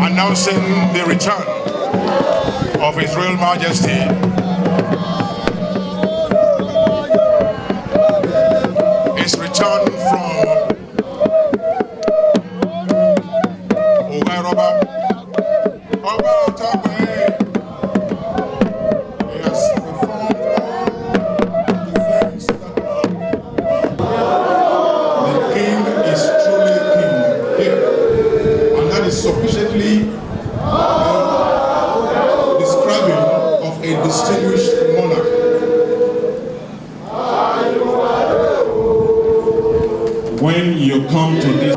Announcing the return of His Royal Majesty, his return from Oba of Benin. He has performed all the things that the king is truly king here, and that is sufficiently describing of a distinguished monarch. When you come to this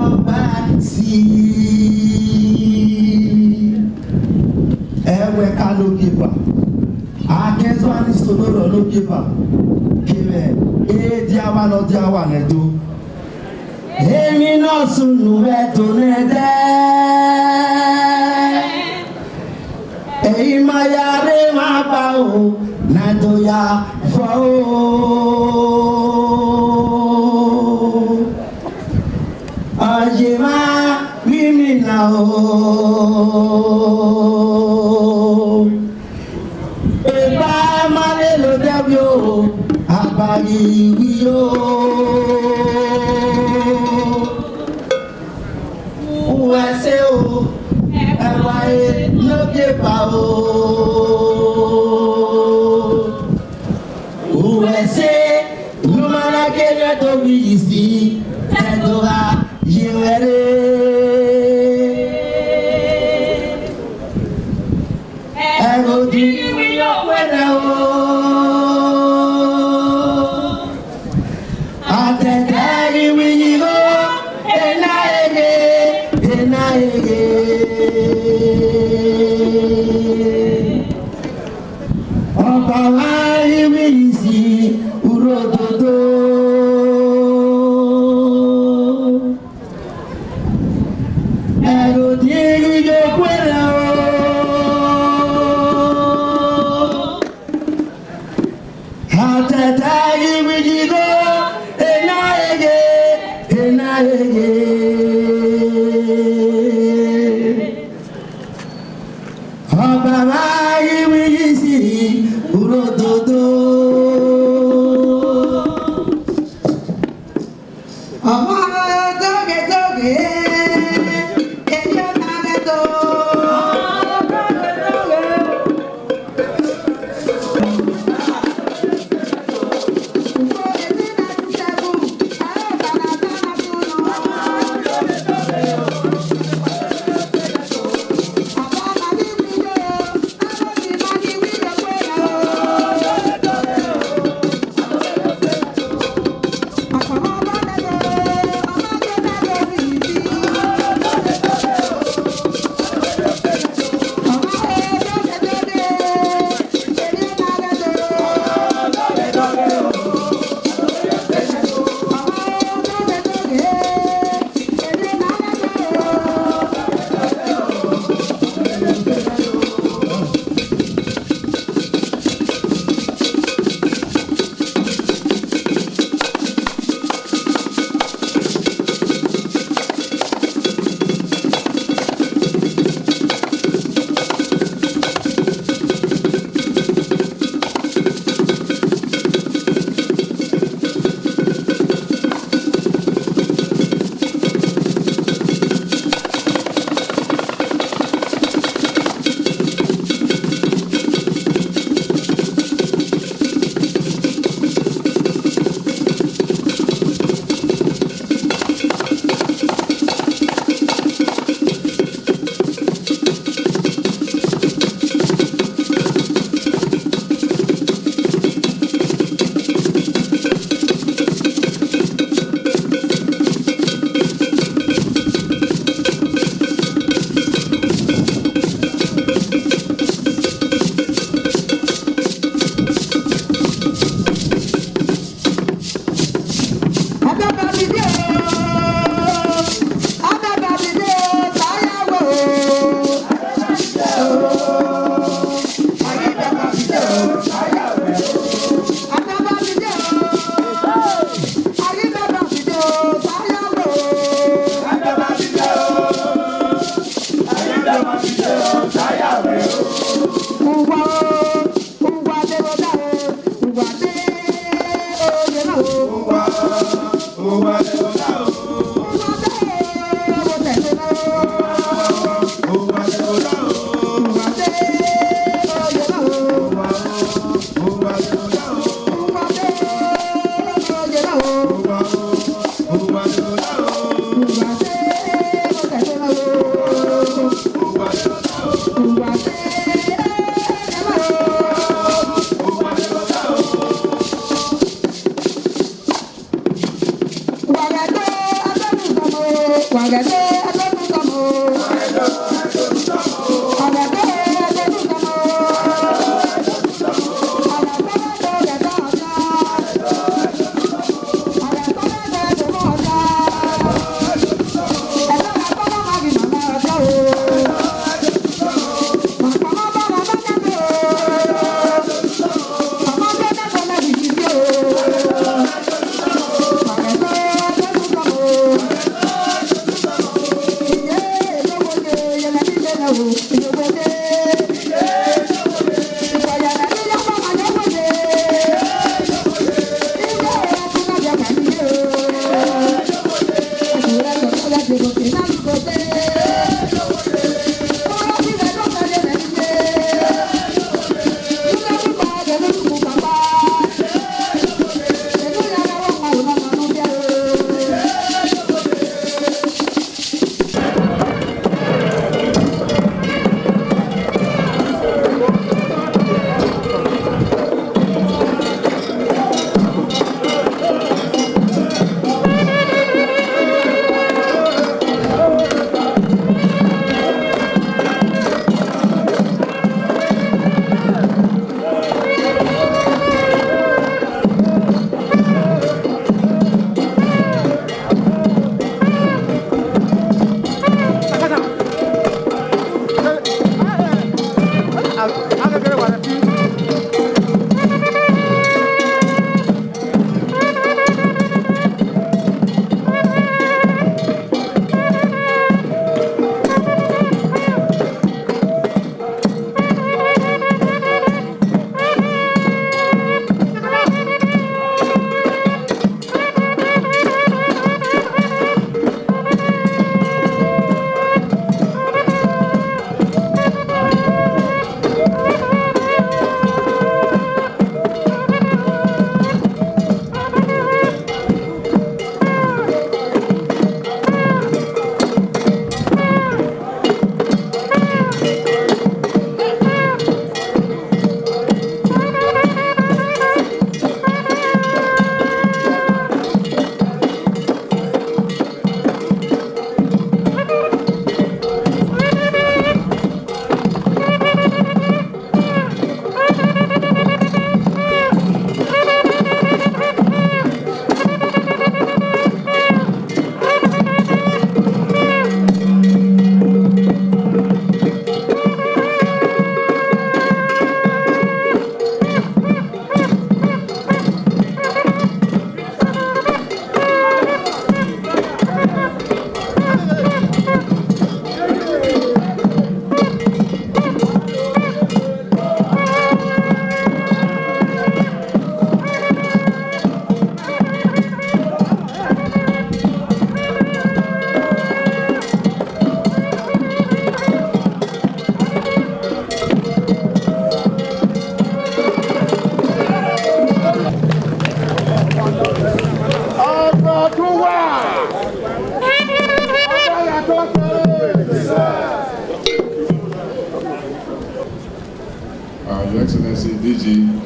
Your Excellency DG,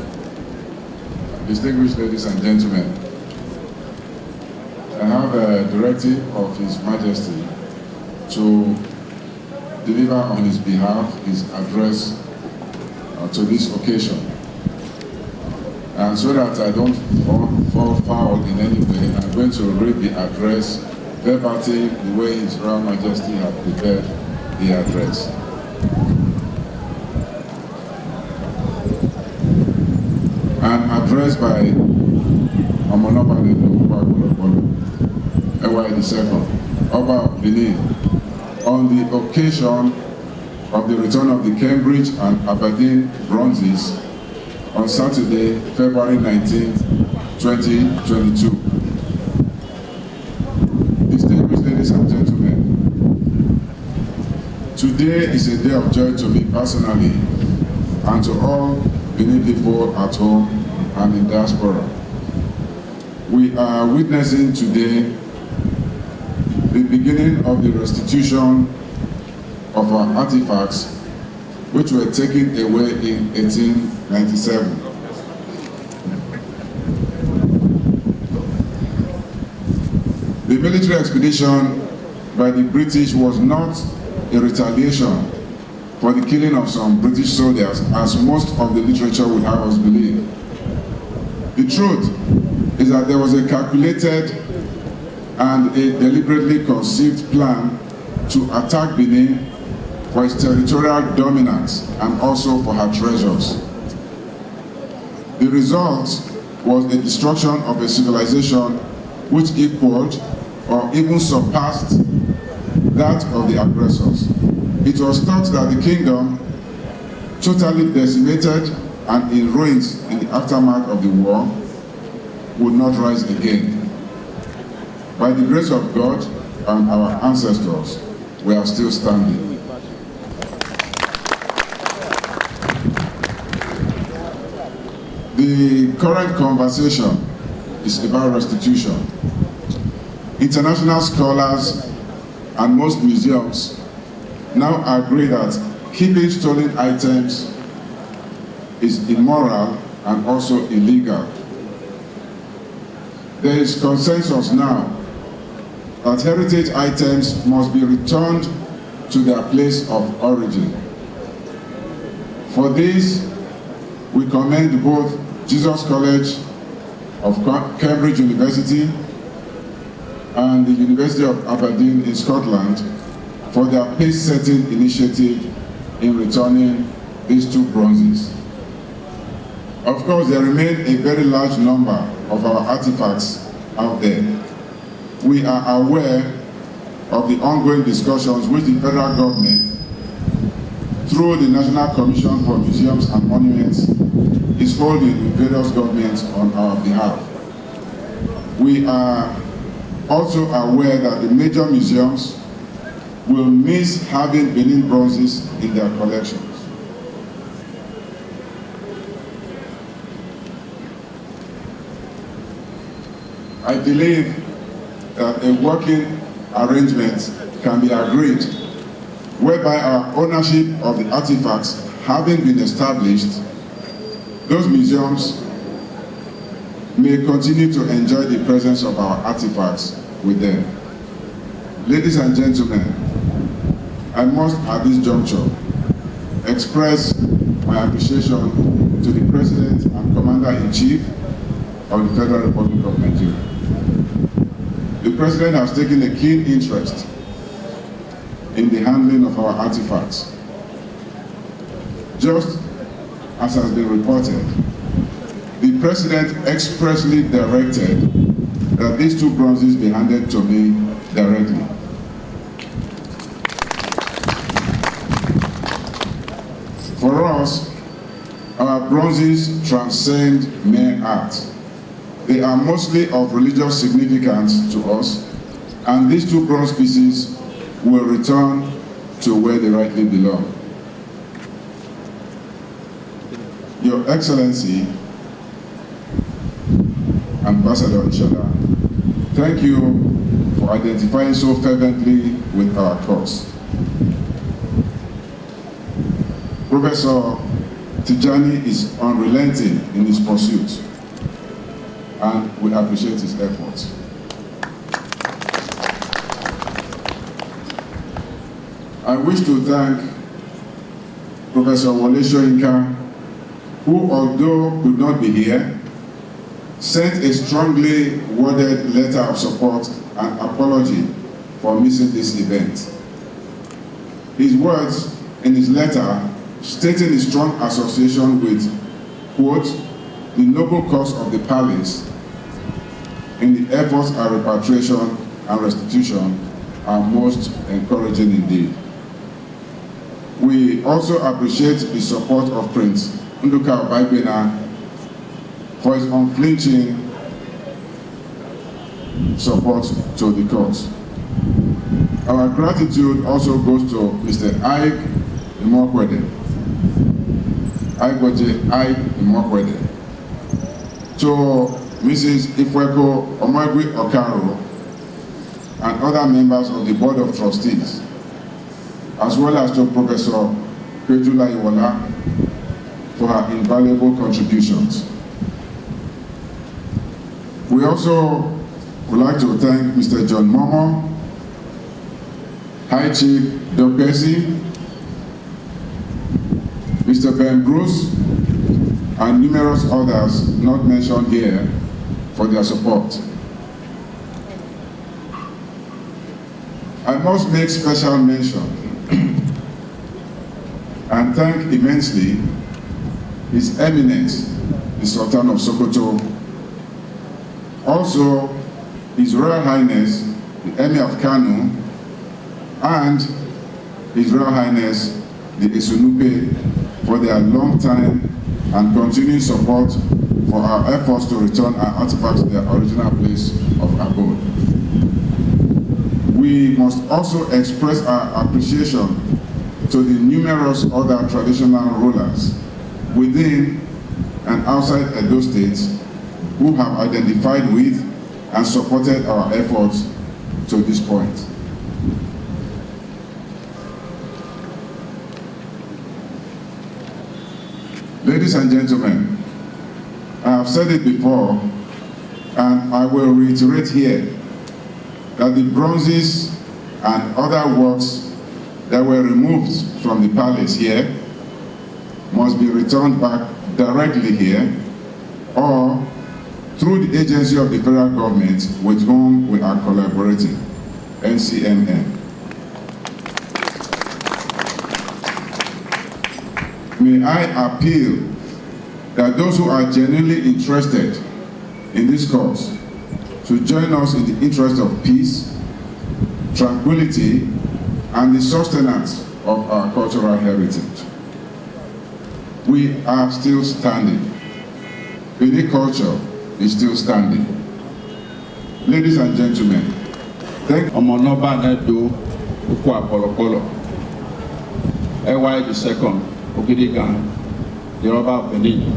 distinguished ladies and gentlemen, I have a directive of His Majesty to deliver on his behalf his address to this occasion. And so that I don't fall foul in any way, I'm going to read the address verbatim the way His Royal Majesty has prepared the address. An address by Oba Oba of Benin, on the occasion of the return of the Cambridge and Aberdeen bronzes on Saturday, February 19, 2022. Today is a day of joy to me personally and to all Benin people at home and in diaspora. We are witnessing today the beginning of the restitution of our artifacts which were taken away in 1897. The military expedition by the British was not a retaliation for the killing of some British soldiers, as most of the literature would have us believe. The truth is that there was a calculated and a deliberately conceived plan to attack Benin for its territorial dominance and also for her treasures. The result was the destruction of a civilization which equaled or even surpassed that of the aggressors. It was thought that the kingdom, totally decimated and in ruins in the aftermath of the war, would not rise again. By the grace of God and our ancestors, we are still standing. The current conversation is about restitution. International scholars and most museums now agree that keeping stolen items is immoral and also illegal. There is consensus now that heritage items must be returned to their place of origin. For this, we commend both Jesus College of Cambridge University and the University of Aberdeen in Scotland for their pace-setting initiative in returning these two bronzes. Of course, there remain a very large number of our artifacts out there. We are aware of the ongoing discussions which the federal government, through the National Commission for Museums and Monuments, is holding with various governments on our behalf. We are also aware that the major museums will miss having Benin bronzes in their collections. I believe that a working arrangement can be agreed whereby our ownership of the artifacts having been established, those museums may continue to enjoy the presence of our artifacts with them. Ladies and gentlemen, I must at this juncture express my appreciation to the President and Commander-in-Chief of the Federal Republic of Nigeria. The President has taken a keen interest in the handling of our artifacts. Just as has been reported, the President expressly directed that these two bronzes be handed to me directly. For us, our bronzes transcend mere art. They are mostly of religious significance to us, and these two bronze pieces will return to where they rightly belong. Your Excellency, Ambassador Ishala, thank you for identifying so fervently with our cause. Professor Tijani is unrelenting in his pursuit, and we appreciate his efforts. I wish to thank Professor Wole Soyinka, who, although could not be here, sent a strongly worded letter of support and apology for missing this event. His words in his letter stating his strong association with, quote, the noble cause of the palace in the efforts at repatriation and restitution are most encouraging indeed. We also appreciate the support of Prince Nduka Obaibena for his unflinching support to the cause. Our gratitude also goes to Mr. Ike Imokwede, Ike Imokwede, to Mrs. Ifweko Omagui Okaro, and other members of the Board of Trustees, as well as to Professor Pejula Iwola for her invaluable contributions. We also would like to thank Mr. John Momo, High Chief Dokesi, Mr. Ben Bruce, and numerous others not mentioned here for their support. I must make special mention and thank immensely His Eminence, the Sultan of Sokoto, also His Royal Highness, the Emir of Kano, and His Royal Highness, the Esunupe, for their long time and continued support for our efforts to return our artifacts to their original place of abode. We must also express our appreciation to the numerous other traditional rulers within and outside Edo State who have identified with and supported our efforts to this point. Ladies and gentlemen, I have said it before, and I will reiterate here, that the bronzes and other works that were removed from the palace here must be returned back directly here or through the agency of the federal government with whom we are collaborating, NCMN. May I appeal that those who are genuinely interested in this cause to join us in the interest of peace, tranquility, and the sustenance of our cultural heritage. We are still standing. Benin culture is still standing. Ladies and gentlemen, thank Omonoba Nedo Ukwa Polopolo, AY the second, Ogidigan, the Oba of Benin,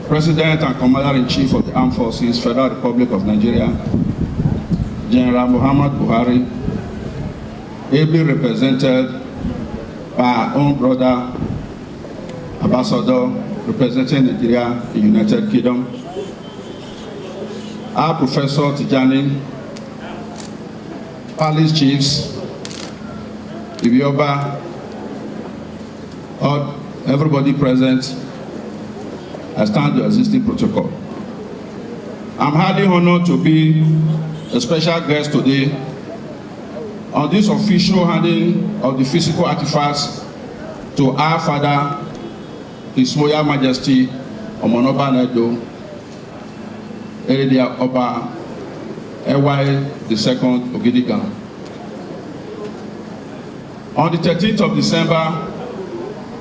President and Commander-in-Chief of the Armed Forces, Federal Republic of Nigeria, General Muhammad Buhari, ably represented by our own brother, Ambassador, representing Nigeria in the United Kingdom, our Professor Tijani, Palace Chiefs, Ibioba, everybody present. I stand the existing protocol. I'm highly honored to be a special guest today on this official handing of the physical artifacts to our Father, His Royal Majesty Omonoba Nedo Eredia Oba AY the second Ogidigan. On the 13th of December,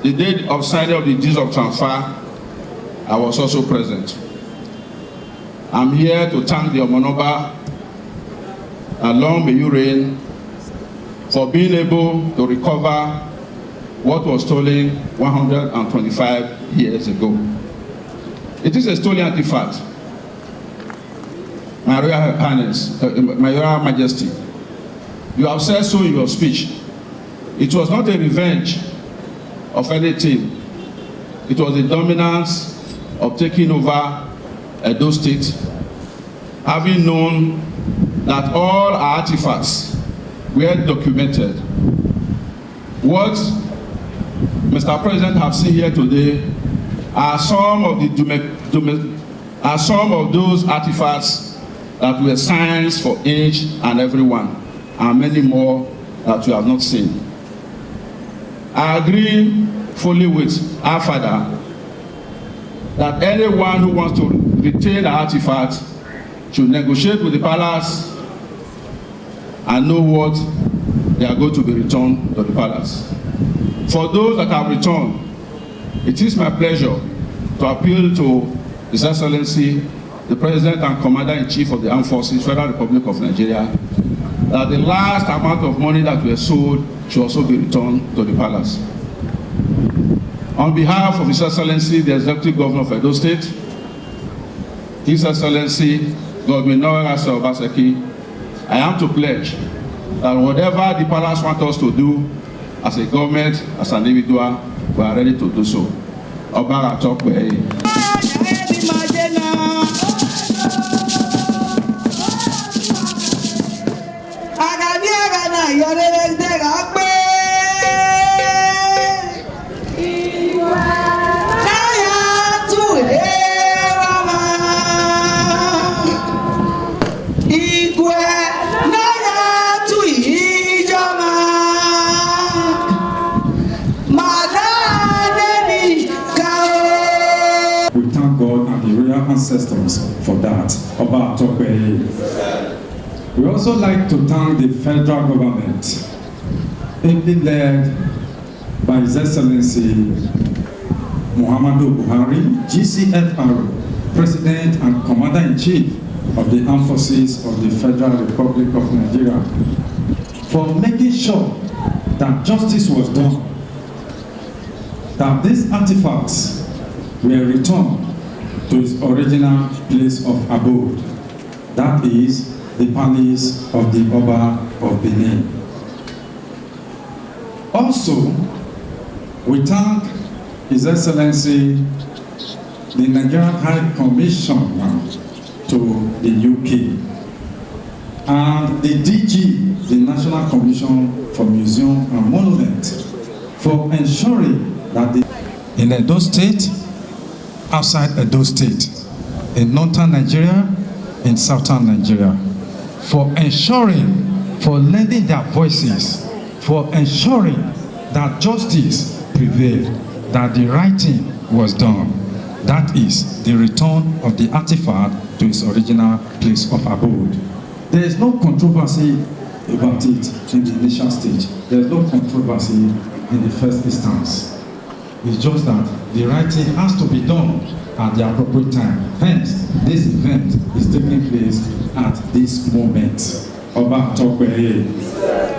the date of signing of the deeds of transfer, I was also present. I'm here to thank the Omonoba, and long may you reign, for being able to recover what was stolen 125 years ago. It is a stolen artifact. My Royal Highness, my Royal Majesty, you have said so in your speech. It was not a revenge of anything. It was the dominance of taking over Edo State, having known that all our artifacts were documented. What Mr. President have seen here today are some of those artifacts that were signs for each and everyone, and many more that you have not seen. I agree fully with our Father that anyone who wants to retain an artifact should negotiate with the palace and know what they are going to be returned to the palace. For those that have returned, it is my pleasure to appeal to His Excellency, the President and Commander-in-Chief of the Armed Forces, Federal Republic of Nigeria, that the last amount of money that were sold should also be returned to the palace. On behalf of His Excellency, the Executive Governor of Edo State, His Excellency, Godwin Noerase Obaseki, I am to pledge that whatever the palace wants us to do as a government, as an individual, we are ready to do so. Oba talk by ancestors for that. Oba Tokwe. We also like to thank the federal government, ably led by His Excellency Muhammadu Buhari, GCFR, President and Commander-in-Chief of the Armed Forces of the Federal Republic of Nigeria, for making sure that justice was done, that these artifacts were returned to its original place of abode, that is, the palace of the Oba of Benin. Also, we thank His Excellency, the Nigerian High Commissioner to the UK, and the DG, the National Commission for Museum and Monument, for ensuring that in Edo State, outside Edo State, in northern Nigeria, in southern Nigeria, for ensuring, for lending their voices, for ensuring that justice prevailed, that the right thing was done. That is the return of the artifact to its original place of abode. There is no controversy about it in the initial stage. There is no controversy in the first instance. It's just that the right thing has to be done at the appropriate time. Hence, this event is taking place at this moment. Oba Tokwe.